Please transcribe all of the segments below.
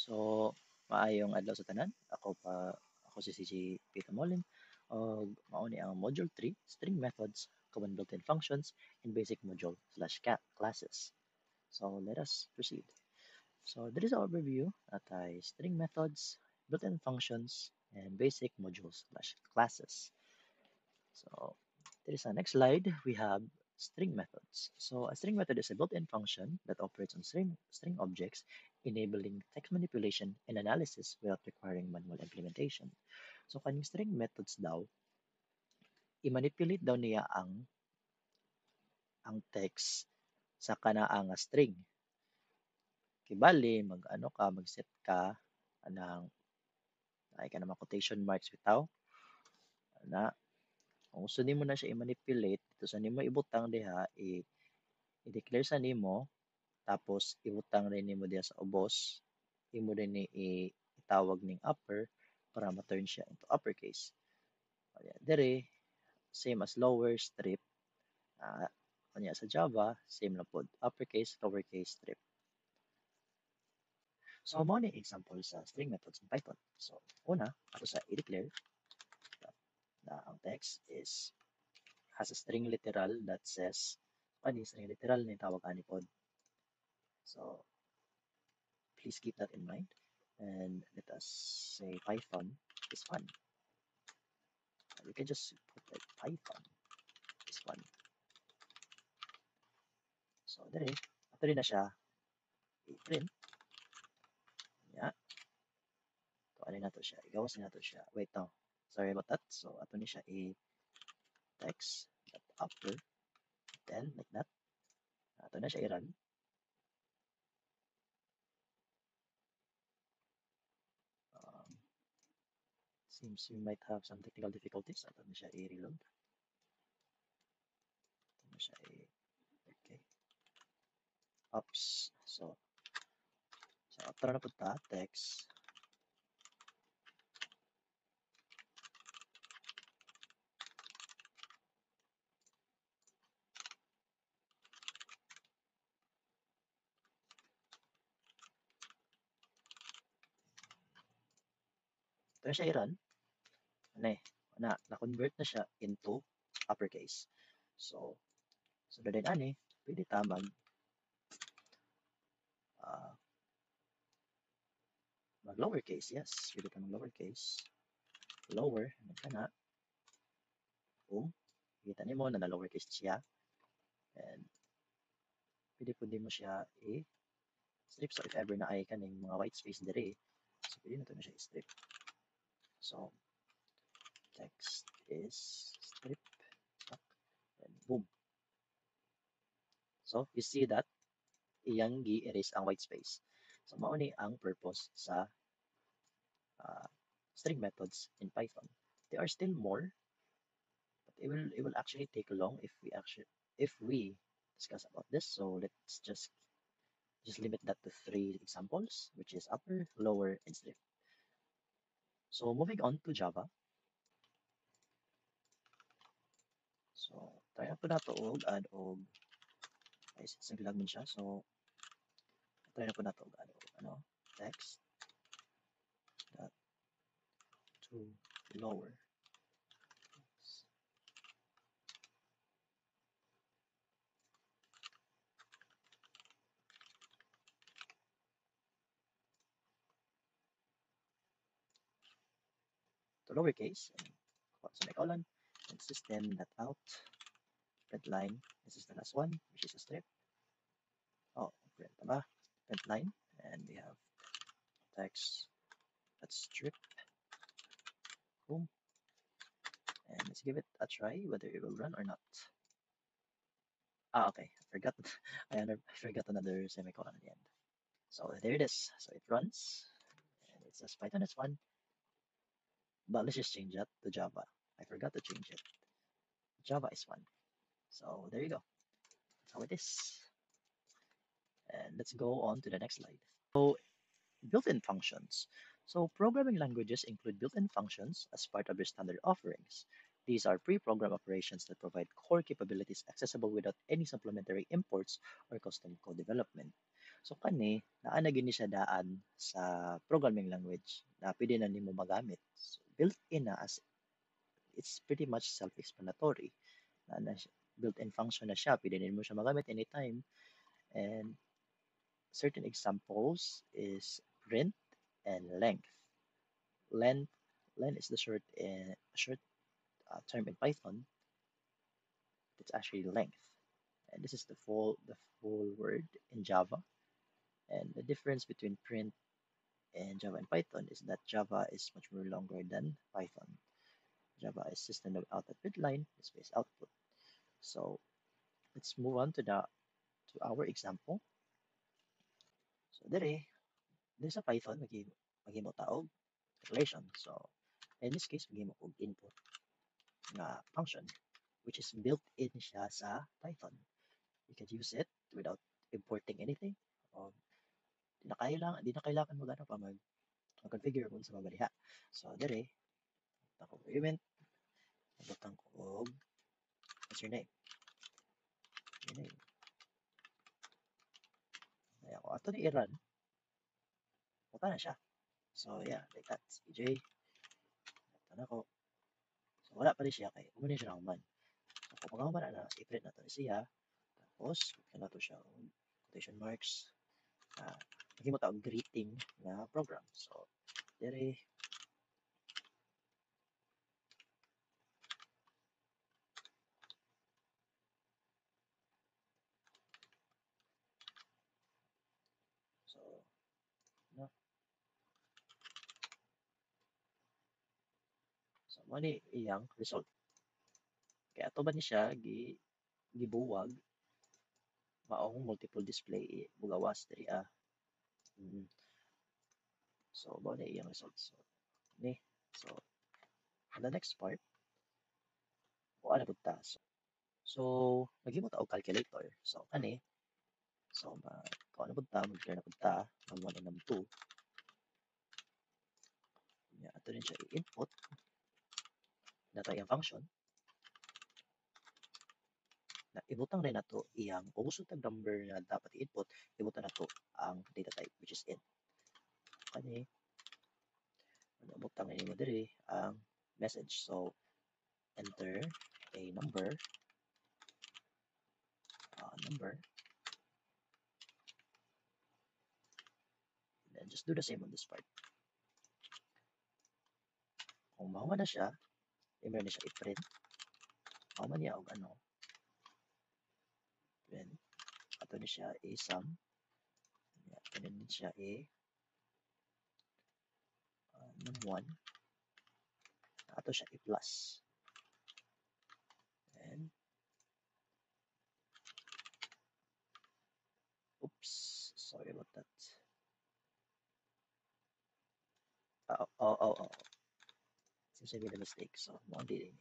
So, maayong adlaw sa tanan. Ako si CJ Peter Molin. Og mao ni ang Module 3, String Methods, Common Built-in Functions, and Basic Module/Classes. So, let us proceed. So, there is an overview at string methods, built-in functions, and basic modules/classes. So there is a next slide. We have string methods. So a string method is a built-in function that operates on string objects, enabling text manipulation and analysis without requiring manual implementation. So kaning string methods daw, i-manipulate daw niya ang text sa kanaa nga string. Kibali, mag-set ka anang ay ka naman quotation marks bitaw na kung gusto nimo na siya i-manipulate dito sa nimo ibutang diha i-declare sa nimo tapos ibutang rin nimo diha sa ubos imo din ni itawag ning upper para ma-turn siya into uppercase. Kaya dire same as lower strip kanya sa Java same lang pod uppercase lowercase strip. So mo ni example sa string methods in Python. So una ato sa i-declare na ang text is has a string literal that says string literal ni tawag ani pod. So please keep that in mind. And let us say Python is fun. You can just put like Python is fun. So, dali. Ato rin na siya i-print. Yeah. So, ano na to siya? Igawas na to siya. Wait, no. Sorry about that. So, ato ni siya i-text upper. Then, like that. Ato na siya i-run. Seems we might have some technical difficulties. Ato na siya i-reload. Ato na siya okay. Oops. So after na po ta, text. Ito na siya i-run. Na-convert na siya into uppercase. So din ani, pwede ta mag lowercase, yes. Pwede ka mag lowercase. Lower, ka na. Boom. Kita nimo na lowercase siya. And pwede po din mo siya i-strip. So if ever na ay kaning mga white space dire, so pwede na ito na siya i-strip. So text is strip. And boom. So you see that iyang gi-erase ang white space. So mao ni ang purpose sa string methods in Python. There are still more, but it will actually take long if we discuss about this. So let's just limit that to 3 examples, which is upper, lower, and strip. So moving on to Java. So try na po nato og add og ay simple lang siya. So try na po nato og add og text dot to lower. To lowercase and semicolon and system.out print line. This is the last one, which is a strip. Oh, print line, and we have text that's strip. Boom. And let's give it a try whether it will run or not. Okay. I forgot. I forgot another semicolon at the end. So there it is. So it runs, and it says Python is fun. But let's just change that to Java. I forgot to change it. Java is fun. So there you go. That's how it is. And let's go on to the next slide. So built-in functions. So programming languages include built-in functions as part of their standard offerings. These are pre-programmed operations that provide core capabilities accessible without any supplementary imports or custom code development. So kani naa na gini siya daan sa programming language na pwede na nimo magamit. So, built-in na as it's pretty much self-explanatory. Na built-in function na siya, pwede nimo siya magamit anytime. And certain examples is print and length. Length, length is the short term in Python. It's actually length, and this is the full word in Java. And the difference between print and Java and Python is that Java is much more longer than Python. Java is system out at midline, space output. So let's move on to our example. So there's a Python maghimo taog declaration. So in this case, maghimo og input na function which is built in siya sa Python. You can use it without importing anything. O, di na kailangan mo pa mag-configure kung sa mabaliha. So ako event, nabutang ko og what's your name? Your name. Kaya ako ato ni i-run, punta na siya. So yeah, like that. CJ, ito na ko. So wala pa rin siya kay umuni siya human. So kung pagawa na i-print na to siya. Tapos, kaya na to siya quotation marks. Mahimo ta og greeting na program. So dire so no. So mo ni iyang result. Kaya ato ba ni siya gibuwag maong multiple display bugawas diri Mm. So mo ni iyang result. So ni so on the next part o ano pud ta. So maghimo ta og calculator. So kani so kung ano pud ta mag-declare na pud ta ng 1 and ng 2. Yeah, ato rin siya i-input na iyang function na ibutang rin nato iyang kung gusto tag number na dapat i-input, ibutang nato ang data type which is int. Kani ano butang na nimo diri ang message. So enter a number, then just do the same on this part. Kung mao na siya, i-meron na siya i-print. Mao man niya og ano, then ato ni siya i-sum. Ato ni siya num1. Ato siya i-plus. And oops, sorry about that. Oh. Seems I made a mistake. So, mo din.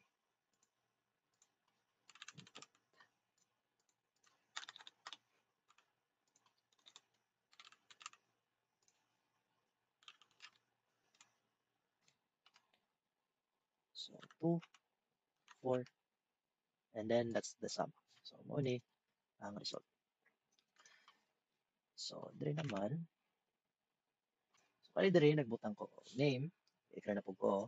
So, 2, 4, and then that's the sum. So, mo ni ang result. So, dire naman, so kali dire nagbutang ko name, i-clear na po ko,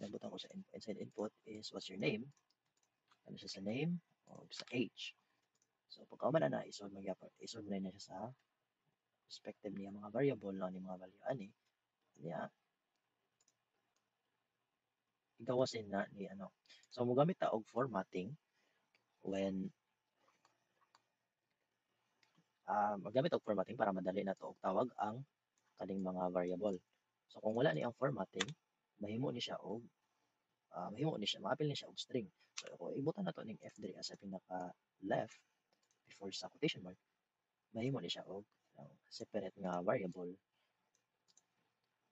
nagbutang ko sa inside input is what's your name, ano siya sa name, o sa age. So, pagka man na, isolve na niya siya sa respective niya mga variable na ni mga value ani. Niya, igawasin na ni ano. So, mo gamit ta og formatting when magamit og formatting para madali na to og tawag ang kaning mga variable. So kung wala ni ang formatting, maapil ni siya og string. So kung ibutan na to ning F diri sa pinaka left before sa quotation mark, mahimo ni siya og separate nga variable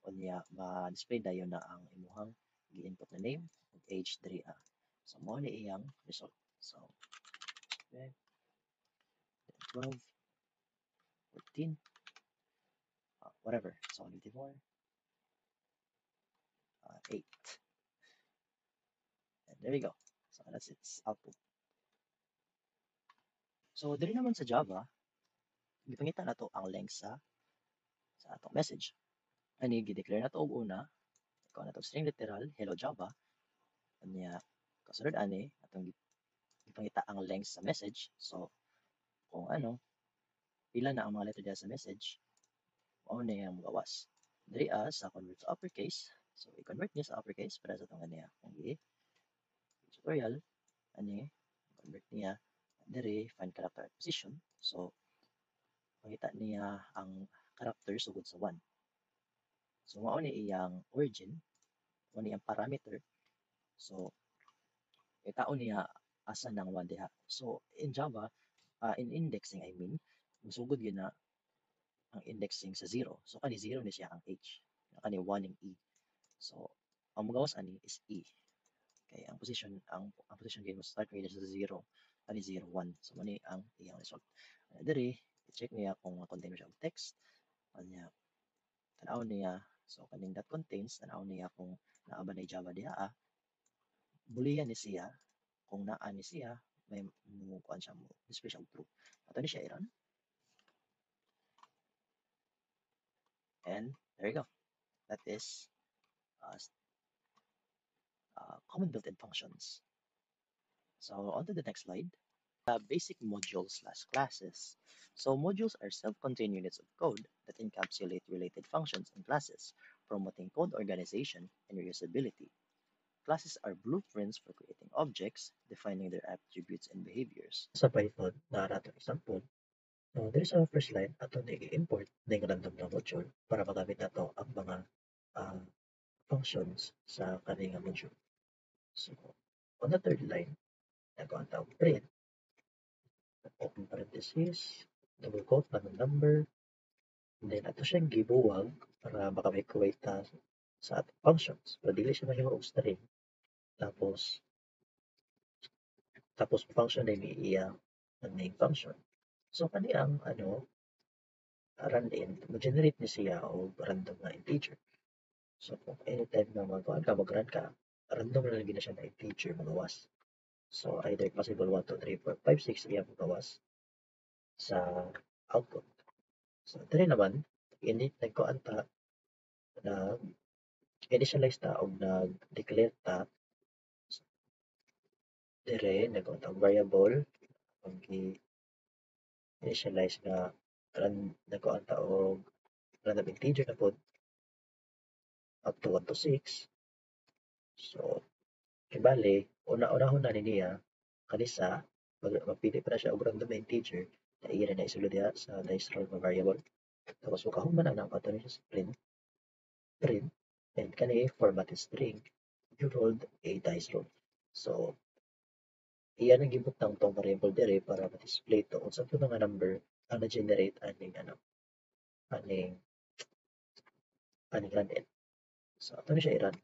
unya ma-display dayon na ang imuhang gi-input na name ug age diri So mao ni iyang result. So okay, 12, 14, whatever. So 24, 8. And there you go. So that's its output. So diri naman sa Java, gipangita nato ang length sa atong message. Ani gi-declare nato og una, ikaw na to string literal, hello Java, anya kasunod ani atong gipangita ang length sa message. So kung ano, pila na ang mga letter diha sa message, mao na yang magawas. Diri sa convert to uppercase, so i-convert niya sa uppercase para sa itong niya kung tutorial, ani convert niya diri find character at position. So makita niya ang character sugod sa 1. So mao ni iyang origin, mao ni iyang parameter. So itaon niya asa nang 1 diha. So in Java, in indexing I mean, musugod yun na ang indexing sa 0. So kani 0 ni siya ang H. Kani 1 ang E. So ang magawas ani is E. Kay ang position game start niya sa 0. Kani 0 1. So mani ang iyang result. Diri i-check niya kung contain siya og text. Kanya tan-aw niya, so kaning that contains tan-aw niya kung naa ba nay Java diha. Bulihan ni siya kung naa ni siya may mo kuan siya mo display siya og true. Ato ni siya i-run. And there you go. That is uh, common built-in functions. So on to the next slide. Basic modules slash classes. So modules are self-contained units of code that encapsulate related functions and classes, promoting code organization and reusability. Classes are blueprints for creating objects, defining their attributes and behaviors. Sa Python, naarato example. So, there sa first line, ato na i-import ng random na module para magamit nato ang mga uh, functions sa kaning module. So, on the third line, nagawa tawag print, open parenthesis, double quote, random number, and then ato siyang gibuwag para makamicrowave ta sa atong functions. Pero dili siya mahimo og string. Tapos function na iya ang main function. So kani ang random mo-generate ni siya og random na integer. So kung anytime na mag-run ka, random na lang gina siya na integer magawas. So either possible 1, 2, 3, 4, 5, 6 iya magawas sa output. So diri naman init nagkuan ta na initialize ta og nag-declare ta dire nagkuan ta variable ang i-initialize nga nagkuan ta og random integer na pod up to 1 to 6. So kibali una-unahon na ni niya kanisa magpili pa na siya og random na integer na iya na isulod diha sa dice roll nga variable. Tapos human na ato ni siya sa print and kani formatted string you rolled a dice roll. So iya nang gibutang tong variable dire para ma-display to unsa to nga number ang na-generate aning random. So ato ni siya i-run.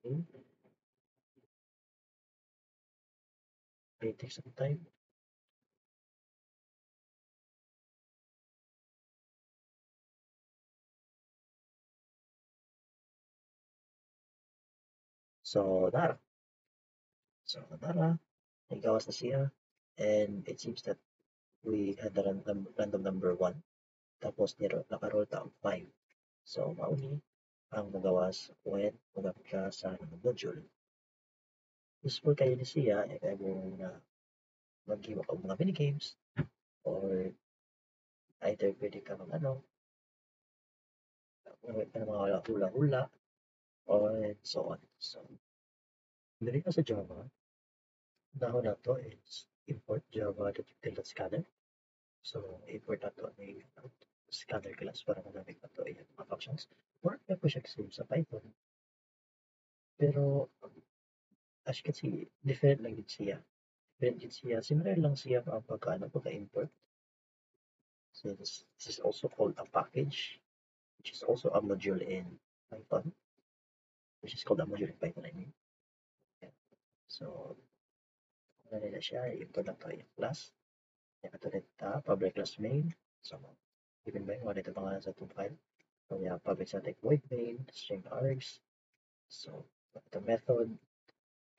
Okay. May take some time. So nara. So nara. Nagawas na siya. And it seems that we had the random number 1. Tapos naka-roll ta og 5. So mauni ang magawas when magamit ka sa module. Useful kayo ni siya if ever na mag-give og mga mini games or either pwede ka mga hula-hula or so on. So, dili ka sa Java, dahon na to is import java.util.scanner. So, import na to ng scanner class para magamit na to yung mga functions. Work na po siya sa Python. Pero, as you can see, different lang din siya. Different din siya. Similar lang siya ang pagka-import. So, this is also called a package, which is also a module in Python, which is called a module in Python, I mean. Yeah. So, ano nila siya, import lang to yung class. Katulad public class main. So, given by one ito pangalan sa itong file. So, yeah, public static void main, string args. So, ito method.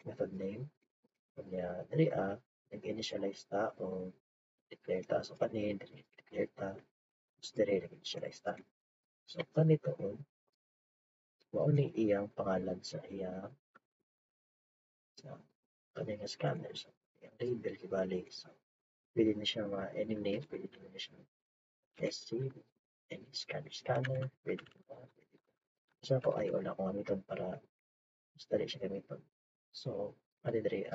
method name unya diri nag-initialize ta o declare ta so kani diri declare ta tapos diri nag-initialize ta so kanito mao ni iyang pangalan sa iyang sa kani nga scanner so iyang label kibali so pwede na siya any name pwede na siya SC any scanner pwede pwede sa ako ay wala ko gamiton para mas dali siya gamiton so kani diri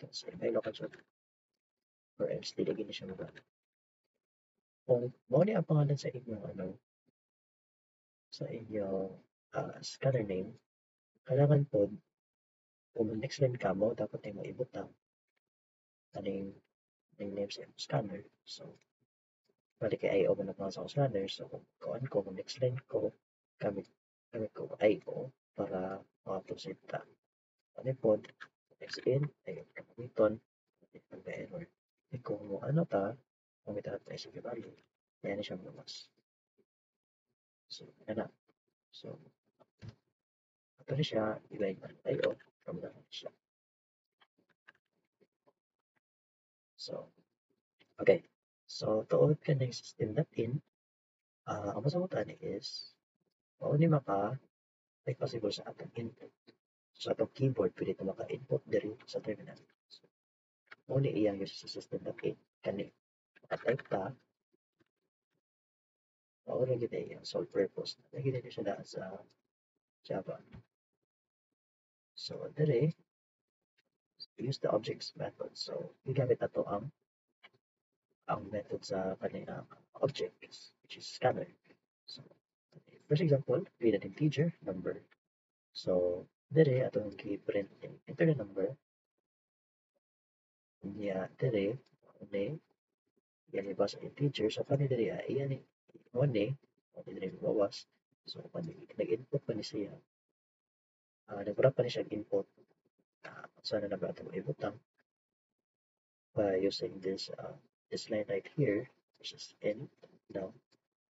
sa may local or else dili gid na siya magamit kung mao ni ang pangalan sa inyong sa inyong scanner name kailangan pod kung next line kamo dapat ay maibutang kaning name sa imong scanner so bali kay IO man ang sa akong scanner so kung next line ko gamit gamit ko IO para maka-proceed ta ano pod next in ay gamiton pagka-error kung ano ta gamit ta sa value kaya na siya lumas so ana so ato na siya i-line man IO from na siya so okay so tuod ka ng system.in ang masagot ani is mao ni maka like possible sa atong input sa atong keyboard pwede ito maka-input diri sa terminal so mao ni iyang use sa system.in kani maka-type ta mao ra gyud iyang sole purpose lagi na siya naa sa Java so diri use the objects method so gigamit nato ang method sa kanina objects which is scanner so first example create an integer number so dere atong gi-print enter the number niya dere ni iyalibas ang integer so kani dere iyan ni mo ni o dere bawas so kani nag-input pa ni siya nagpura pa ni siya input sana na ba ito ibutang by using this line right here which is n now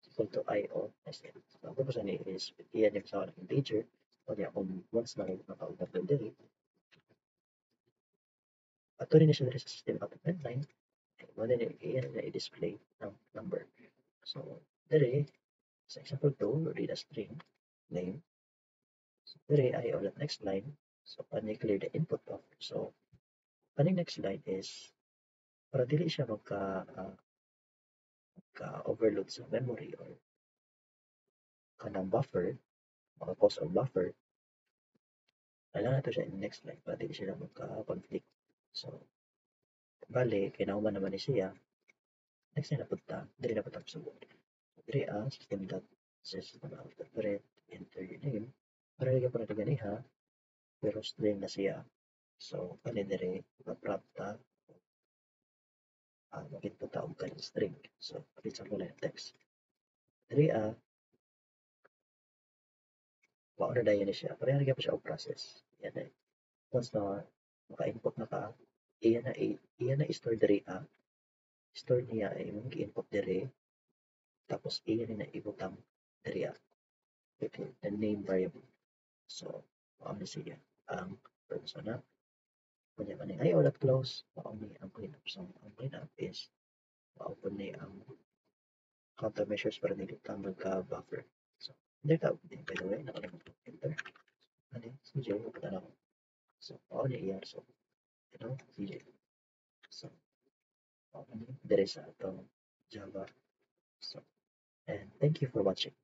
equal to io as n so ang purpose ni is iyan yung sa integer o niya kung once na nakaunta po dere ato rin na siya dere sa system output line mo din iyan na i-display ng number so dere sa example 2 read a string name so dere ay ulit next line so pani clear the input buffer so kaning next line is para dili siya magka-overload sa memory or kanang buffer maka-cause of buffer kailangan nato siya in next line para dili sila magka-conflict so bali kinahuman naman ni siya next line na punta dili na punta subok diri system.out.print enter your name para lagyan pa natin ganiha pero string na siya so kani diri ma-prompt ta mag-input ta og kaning string so for example na text diri mauna dayon na siya pareha gyud pa siya og process yan na once na maka-input na ka iyan na i-store diri store niya ay imong gi-input diri tapos iyan na ibutang diri okay, the name variable so mao na siya ang purpose na kunya man ay all close mao ni ang cleanup so ang cleanup is mao po ni ang countermeasures para dili ta magka-buffer so there ka by the way nakalimot ko enter ano CJ pupunta na ako so mao ni iya so CJ so mao ni dire sa atong Java so and thank you for watching